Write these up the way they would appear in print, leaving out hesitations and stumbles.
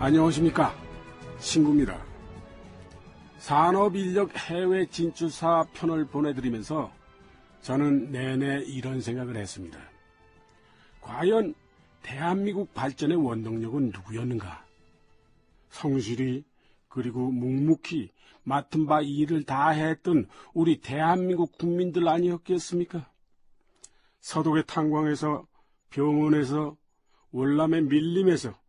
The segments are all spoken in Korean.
안녕하십니까, 신구입니다. 산업인력 해외 진출사 편을 보내드리면서 저는 내내 이런 생각을 했습니다. 과연 대한민국 발전의 원동력은 누구였는가? 성실히 그리고 묵묵히 맡은 바 일을 다 했던 우리 대한민국 국민들 아니었겠습니까? 서독의 탄광에서, 병원에서, 월남의 밀림에서,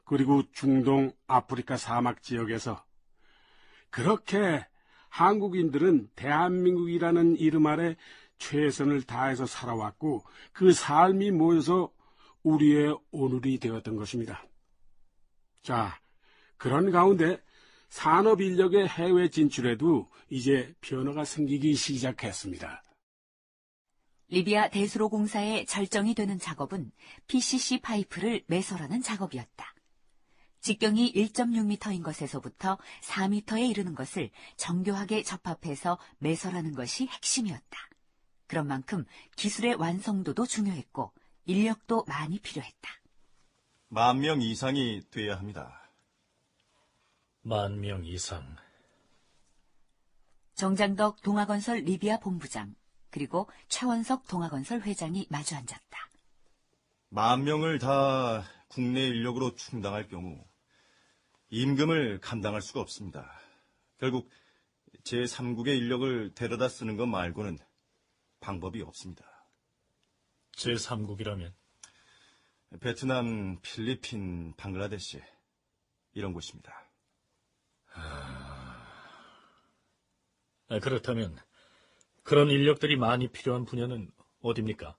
그리고 중동 아프리카 사막 지역에서 그렇게 한국인들은 대한민국이라는 이름 아래 최선을 다해서 살아왔고 그 삶이 모여서 우리의 오늘이 되었던 것입니다. 자, 그런 가운데 산업인력의 해외 진출에도 이제 변화가 생기기 시작했습니다. 리비아 대수로공사의 절정이 되는 작업은 PCC 파이프를 매설하는 작업이었다. 직경이 1.6m인 것에서부터 4m에 이르는 것을 정교하게 접합해서 매설하는 것이 핵심이었다. 그런 만큼 기술의 완성도도 중요했고 인력도 많이 필요했다. 10,000명 이상이 돼야 합니다. 10,000명 이상. 정장덕 동아건설 리비아 본부장 그리고 최원석 동아건설 회장이 마주 앉았다. 10,000명을 다 국내 인력으로 충당할 경우 임금을 감당할 수가 없습니다. 결국 제3국의 인력을 데려다 쓰는 것 말고는 방법이 없습니다. 제3국이라면? 베트남, 필리핀, 방글라데시 이런 곳입니다. 그렇다면 그런 인력들이 많이 필요한 분야는 어디입니까?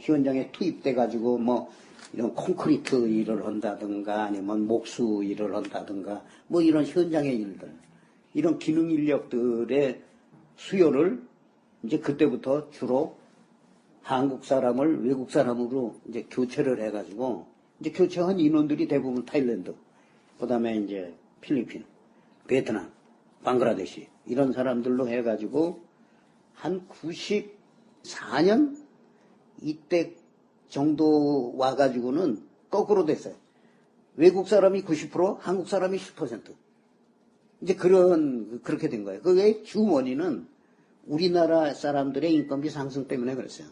현장에 투입돼가지고 이런 콘크리트 일을 한다든가 아니면 목수 일을 한다든가 이런 현장의 일들, 이런 기능 인력들의 수요를 이제 그때부터 주로 한국 사람을 외국 사람으로 이제 교체를 해가지고 이제 교체한 인원들이 대부분 타일랜드, 그다음에 이제 필리핀, 베트남, 방글라데시 이런 사람들로 해가지고 한 94년 이때 정도 와가지고는 거꾸로 됐어요. 외국 사람이 90%, 한국 사람이 10%. 이제 그렇게 된 거예요. 그게 주 원인은 우리나라 사람들의 인건비 상승 때문에 그랬어요.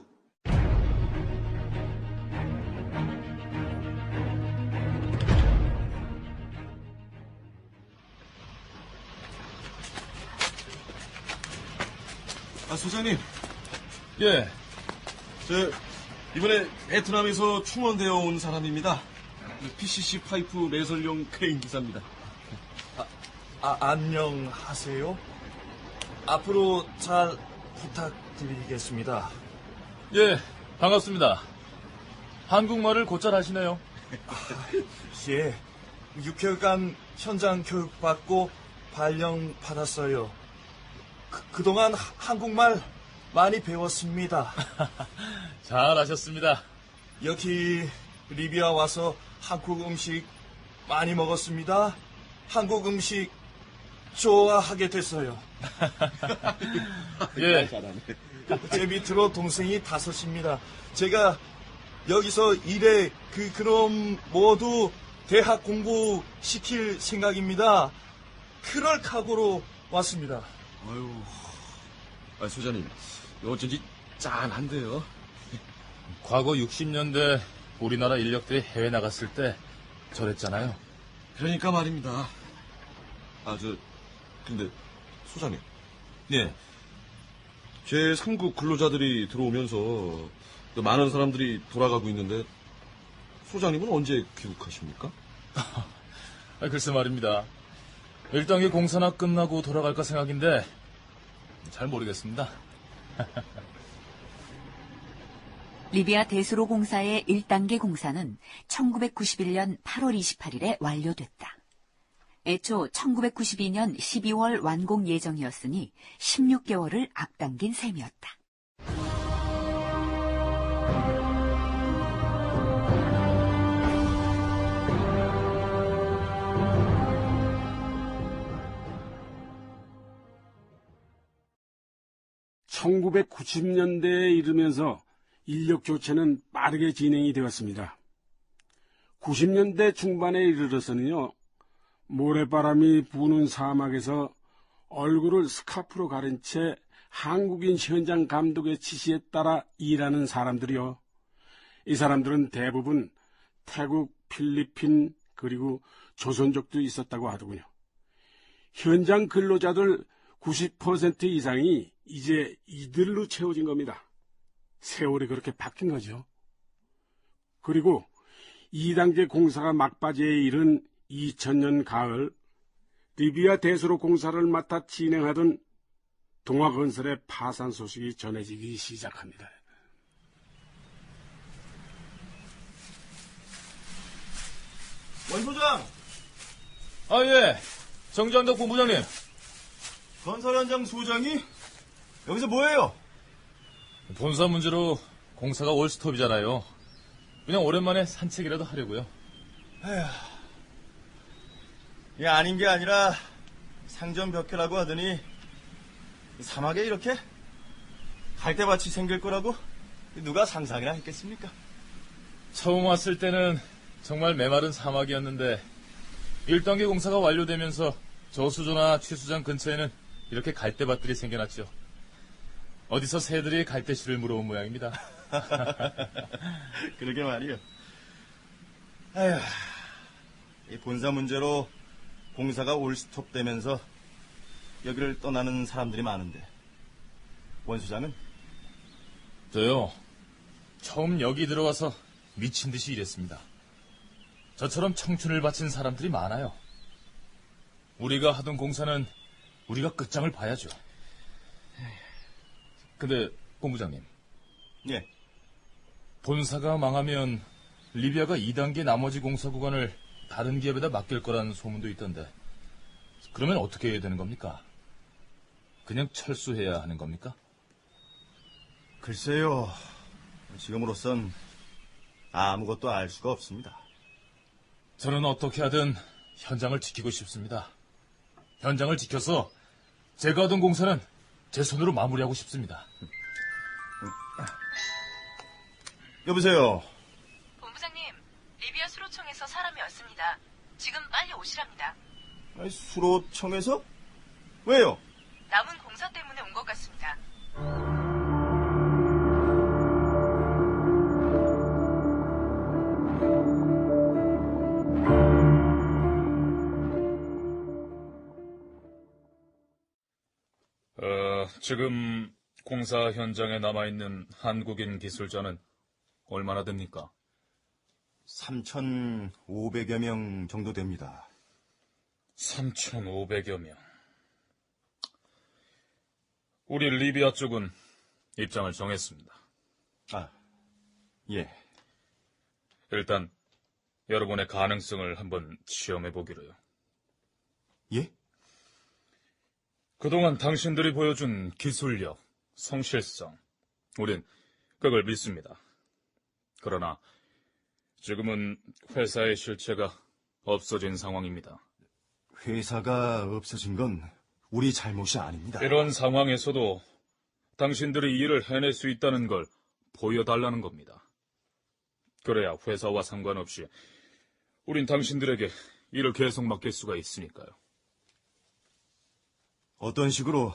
소장님. 예. 이번에 베트남에서 충원되어 온 사람입니다. PCC 파이프 매설용 크레인 기사입니다. 안녕하세요. 앞으로 잘 부탁드리겠습니다. 예, 반갑습니다. 한국말을 곧잘 하시네요. 예, 6개월간 현장 교육받고 발령받았어요. 그동안 한국말 많이 배웠습니다. 잘하셨습니다. 여기 리비아 와서 한국 음식 많이 먹었습니다. 한국 음식 좋아하게 됐어요. 예. 제 밑으로 동생이 5입니다. 제가 여기서 일해 그럼 모두 대학 공부 시킬 생각입니다. 그럴 각오로 왔습니다. 소장님, 어쩐지 짠한데요. 과거 60년대 우리나라 인력들이 해외 나갔을 때 저랬잖아요. 그러니까 말입니다. 근데 소장님. 예. 제3국 근로자들이 들어오면서 많은 사람들이 돌아가고 있는데 소장님은 언제 귀국하십니까? 글쎄 말입니다. 1단계 공사나 끝나고 돌아갈까 생각인데 잘 모르겠습니다. 리비아 대수로공사의 1단계 공사는 1991년 8월 28일에 완료됐다. 애초 1992년 12월 완공 예정이었으니 16개월을 앞당긴 셈이었다. (1990년대에) 이르면서 인력 교체는 빠르게 진행이 되었습니다. 90년대 중반에 이르러서는요, 모래바람이 부는 사막에서 얼굴을 스카프로 가린 채 한국인 현장 감독의 지시에 따라 일하는 사람들이요. 이 사람들은 대부분 태국, 필리핀, 그리고 조선족도 있었다고 하더군요. 현장 근로자들 90% 이상이 이제 이들로 채워진 겁니다. 세월이 그렇게 바뀐 거죠. 그리고 2단계 공사가 막바지에 이른 2000년 가을, 리비아 대수로 공사를 맡아 진행하던 동아건설의 파산 소식이 전해지기 시작합니다. 원 소장! 아, 예. 정장덕 본부장님. 건설 현장 소장이 여기서 뭐해요? 본사 문제로 공사가 올스톱이잖아요. 그냥 오랜만에 산책이라도 하려고요. 이게 아닌 게 아니라 상전벽해라고 하더니 사막에 이렇게 갈대밭이 생길 거라고 누가 상상이나 했겠습니까? 처음 왔을 때는 정말 메마른 사막이었는데 1단계 공사가 완료되면서 저수조나 취수장 근처에는 이렇게 갈대밭들이 생겨났죠. 어디서 새들이 갈대씨를 물어온 모양입니다. 그러게 말이요. 아휴, 이 본사 문제로 공사가 올스톱 되면서 여기를 떠나는 사람들이 많은데 원 소장은? 저요. 처음 여기 들어와서 미친 듯이 일했습니다. 저처럼 청춘을 바친 사람들이 많아요. 우리가 하던 공사는 우리가 끝장을 봐야죠. 근데 본부장님, 예. 본사가 망하면 리비아가 2단계 나머지 공사 구간을 다른 기업에다 맡길 거라는 소문도 있던데 그러면 어떻게 해야 되는 겁니까? 그냥 철수해야 하는 겁니까? 글쎄요. 지금으로선 아무것도 알 수가 없습니다. 저는 어떻게 하든 현장을 지키고 싶습니다. 현장을 지켜서 제가 하던 공사는 제 손으로 마무리하고 싶습니다. 여보세요. 본부장님, 리비아 수로청에서 사람이 왔습니다. 지금 빨리 오시랍니다. 아니, 수로청에서? 왜요? 남은 공사 때문에 온 것 같습니다. 지금 공사 현장에 남아있는 한국인 기술자는 얼마나 됩니까? 3,500여 명 정도 됩니다. 3,500여 명. 우리 리비아 쪽은 입장을 정했습니다. 아, 예. 일단 여러분의 가능성을 한번 시험해 보기로요. 예? 그동안 당신들이 보여준 기술력, 성실성, 우린 그걸 믿습니다. 그러나 지금은 회사의 실체가 없어진 상황입니다. 회사가 없어진 건 우리 잘못이 아닙니다. 이런 상황에서도 당신들이 이 일을 해낼 수 있다는 걸 보여달라는 겁니다. 그래야 회사와 상관없이 우린 당신들에게 일을 계속 맡길 수가 있으니까요. 어떤 식으로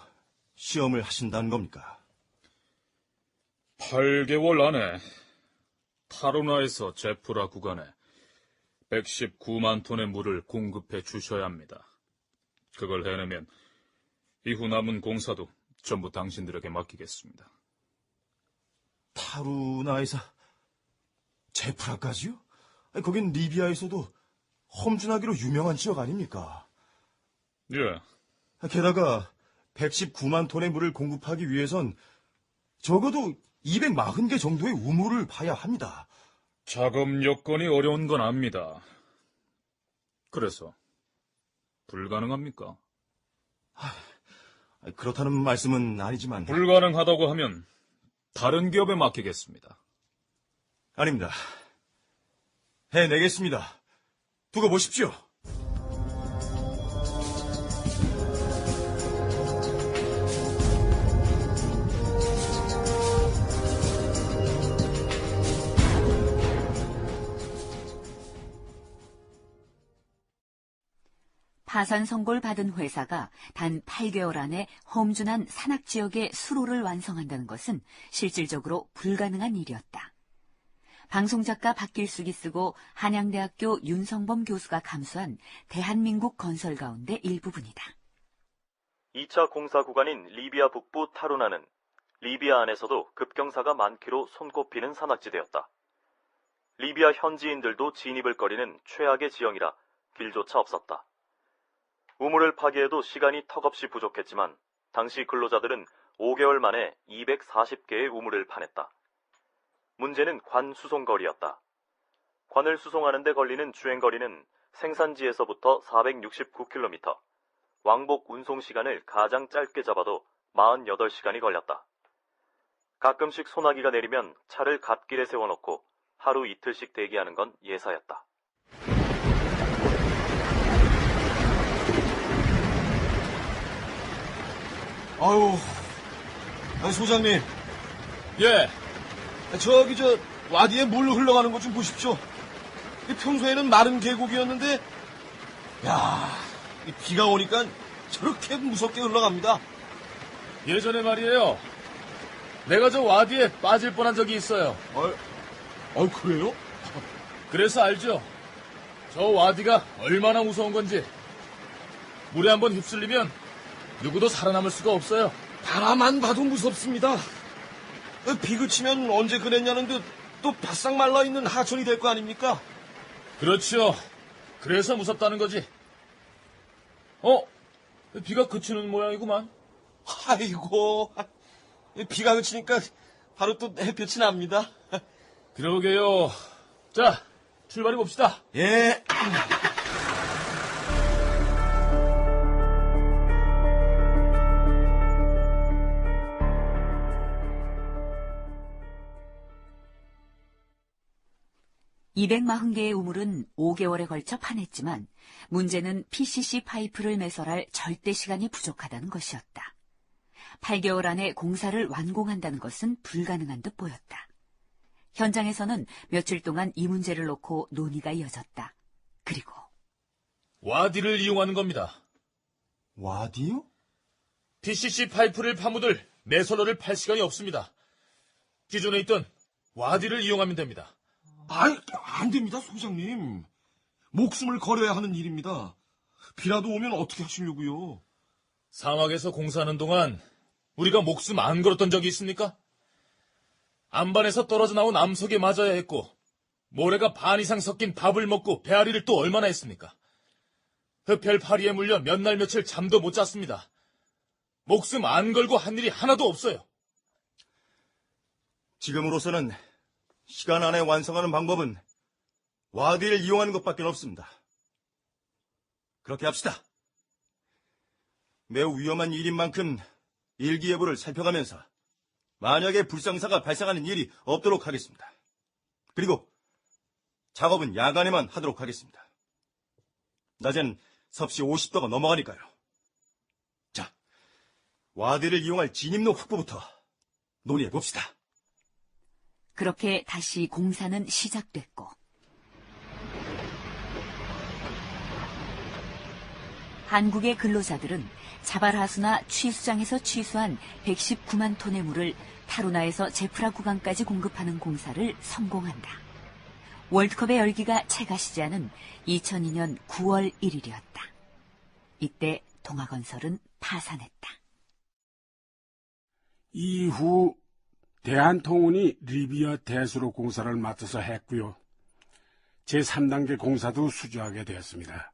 시험을 하신다는 겁니까? 8개월 안에 타로나에서 제프라 구간에 119만 톤의 물을 공급해 주셔야 합니다. 그걸 해내면 이후 남은 공사도 전부 당신들에게 맡기겠습니다. 타루나에서 제프라까지요? 아니, 거긴 리비아에서도 험준하기로 유명한 지역 아닙니까? 예, 게다가 119만 톤의 물을 공급하기 위해선 적어도 240개 정도의 우물을 파야 합니다. 작업 여건이 어려운 건 압니다. 그래서 불가능합니까? 그렇다는 말씀은 아니지만... 불가능하다고 하면 다른 기업에 맡기겠습니다. 아닙니다. 해내겠습니다. 두고 보십시오. 파산 선고를 받은 회사가 단 8개월 안에 험준한 산악 지역의 수로를 완성한다는 것은 실질적으로 불가능한 일이었다. 방송작가 박길숙이 쓰고 한양대학교 윤성범 교수가 감수한 대한민국 건설 가운데 일부분이다. 2차 공사 구간인 리비아 북부 타루나는 리비아 안에서도 급경사가 많기로 손꼽히는 산악지대였다. 리비아 현지인들도 진입을 꺼리는 최악의 지형이라 길조차 없었다. 우물을 파기에도 시간이 턱없이 부족했지만 당시 근로자들은 5개월 만에 240개의 우물을 파냈다. 문제는 관 수송거리였다. 관을 수송하는 데 걸리는 주행거리는 생산지에서부터 469km, 왕복 운송시간을 가장 짧게 잡아도 48시간이 걸렸다. 가끔씩 소나기가 내리면 차를 갓길에 세워놓고 하루 이틀씩 대기하는 건 예사였다. 아유, 소장님. 예, 저기 와디에 물 흘러가는 것 좀 보십시오. 평소에는 마른 계곡이었는데, 야, 비가 오니까 저렇게 무섭게 흘러갑니다. 예전에 말이에요. 내가 저 와디에 빠질 뻔한 적이 있어요. 그래요? 그래서 알죠? 저 와디가 얼마나 무서운 건지. 물에 한번 휩쓸리면 누구도 살아남을 수가 없어요. 바라만 봐도 무섭습니다. 비 그치면 언제 그랬냐는 듯 또 바싹 말라있는 하천이 될 거 아닙니까? 그렇죠. 그래서 무섭다는 거지. 비가 그치는 모양이구만. 아이고, 비가 그치니까 바로 또 햇볕이 납니다. 그러게요. 자, 출발해 봅시다. 예. (240개의) 우물은 5개월에 걸쳐 파냈지만 문제는 PCC 파이프를 매설할 절대 시간이 부족하다는 것이었다. 8개월 안에 공사를 완공한다는 것은 불가능한 듯 보였다. 현장에서는 며칠 동안 이 문제를 놓고 논의가 이어졌다. 그리고 와디를 이용하는 겁니다. 와디요? PCC 파이프를 파묻을 매설로를 팔 시간이 없습니다. 기존에 있던 와디를 이용하면 됩니다. 안 됩니다, 소장님. 목숨을 걸어야 하는 일입니다. 비라도 오면 어떻게 하시려고요? 사막에서 공사하는 동안 우리가 목숨 안 걸었던 적이 있습니까? 안반에서 떨어져 나온 암석에 맞아야 했고 모래가 반 이상 섞인 밥을 먹고 배앓이를 또 얼마나 했습니까? 흡혈 파리에 물려 몇 날 며칠 잠도 못 잤습니다. 목숨 안 걸고 한 일이 하나도 없어요. 지금으로서는 시간 안에 완성하는 방법은 와디를 이용하는 것밖에 없습니다. 그렇게 합시다. 매우 위험한 일인 만큼 일기예보를 살펴가면서 만약에 불상사가 발생하는 일이 없도록 하겠습니다. 그리고 작업은 야간에만 하도록 하겠습니다. 낮에는 섭씨 50도가 넘어가니까요. 자, 와디를 이용할 진입로 확보부터 논의해봅시다. 그렇게 다시 공사는 시작됐고 한국의 근로자들은 자발하수나 취수장에서 취수한 119만 톤의 물을 타루나에서 제프라 구간까지 공급하는 공사를 성공한다. 월드컵의 열기가 채가시지 않은 2002년 9월 1일이었다. 이때 동아건설은 파산했다. 이후 대한통운이 리비아 대수로 공사를 맡아서 했고요. 제3단계 공사도 수주하게 되었습니다.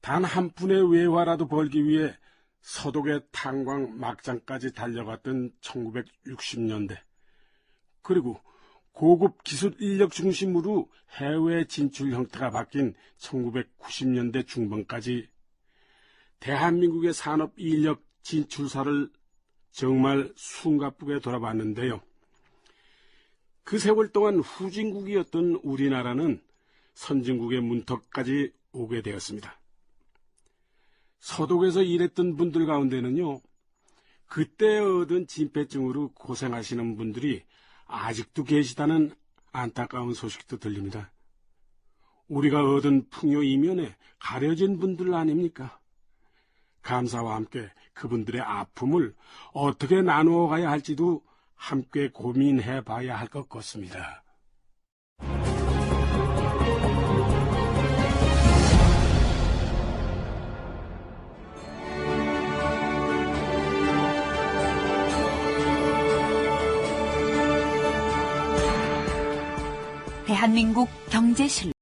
단 한 푼의 외화라도 벌기 위해 서독의 탄광 막장까지 달려갔던 1960년대, 그리고 고급 기술 인력 중심으로 해외 진출 형태가 바뀐 1990년대 중반까지 대한민국의 산업 인력 진출사를 정말 숨가쁘게 돌아봤는데요. 그 세월 동안 후진국이었던 우리나라는 선진국의 문턱까지 오게 되었습니다. 서독에서 일했던 분들 가운데는요, 그때 얻은 진폐증으로 고생하시는 분들이 아직도 계시다는 안타까운 소식도 들립니다. 우리가 얻은 풍요 이면에 가려진 분들 아닙니까? 감사와 함께 그분들의 아픔을 어떻게 나누어 가야 할지도 함께 고민해 봐야 할 것 같습니다. 대한민국 경제실